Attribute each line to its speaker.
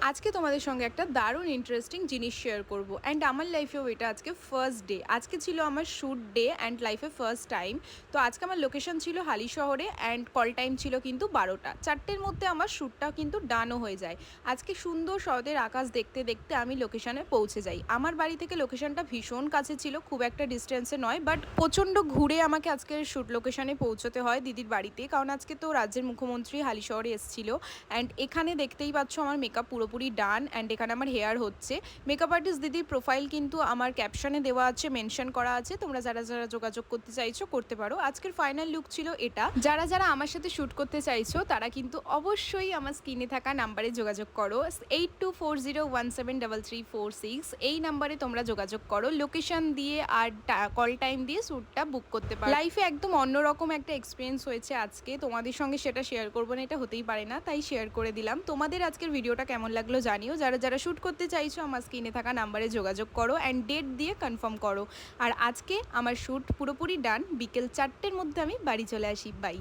Speaker 1: আজকে তোমাদের সঙ্গে একটা দারুণ ইন্টারেস্টিং জিনিস শেয়ার করব অ্যান্ড আমার লাইফেও এটা আজকে ফার্স্ট ডে। আজকে ছিল আমার শ্যুট ডে অ্যান্ড লাইফে ফার্স্ট টাইম। তো আজকে আমার লোকেশন ছিল হালি শহরে অ্যান্ড কল টাইম ছিল কিন্তু 12টা। 4টের মধ্যে আমার শ্যুটটা কিন্তু ডানও হয়ে যায়। আজকে সুন্দর শরতের আকাশ দেখতে দেখতে আমি লোকেশনে পৌঁছে যাই। আমার বাড়ি থেকে লোকেশনটা ভীষণ কাছে ছিল, খুব একটা ডিস্টেন্সে নয়, বাট প্রচণ্ড ঘুরে আমাকে আজকে শ্যুট লোকেশনে পৌঁছতে হয় দিদির বাড়িতে, কারণ আজকে তো রাজ্যের মুখ্যমন্ত্রী হালি শহরে এসেছিলো। অ্যান্ড এখানে দেখতেই পাচ্ছ আমার মেকআপ পুরোপুরি ডান অ্যান্ড এখানে আমার হেয়ার হচ্ছে। মেকআপ আর্টিস্ট দিদির প্রোফাইল কিন্তু আমার ক্যাপশনে দেওয়া আছে, মেনশন করা আছে, তোমরা যারা যারা যোগাযোগ করতে চাইছো করতে পারো। আজকের ফাইনাল লুক ছিল এটা। যারা যারা আমার সাথে শ্যুট করতে চাইছো তারা কিন্তু অবশ্যই আমার স্ক্রিনে থাকা নাম্বারে যোগাযোগ করো, 8240173346। এই নাম্বারে তোমরা যোগাযোগ করো, লোকেশন দিয়ে আর কল টাইম দিয়ে শ্যুটটা বুক করতে পারো। লাইফে একদম অন্যরকম একটা এক্সপিরিয়েন্স হয়েছে আজকে, তোমাদের সঙ্গে সেটা শেয়ার করবো না এটা হতেই পারে না, তাই শেয়ার করে দিলাম। তোমাদের আজকের ভিডিওটা কেমন লাগলো জানিও। যারা যারা শ্যুট করতে চাইছো আমার স্ক্রিনে থাকা নাম্বারে যোগাযোগ করো অ্যান্ড ডেট দিয়ে কনফার্ম করো। আর আজকে আমার শ্যুট পুরোপুরি ডান, বিকেল 4টের মধ্যে আমি বাড়ি চলে আসি। বাই।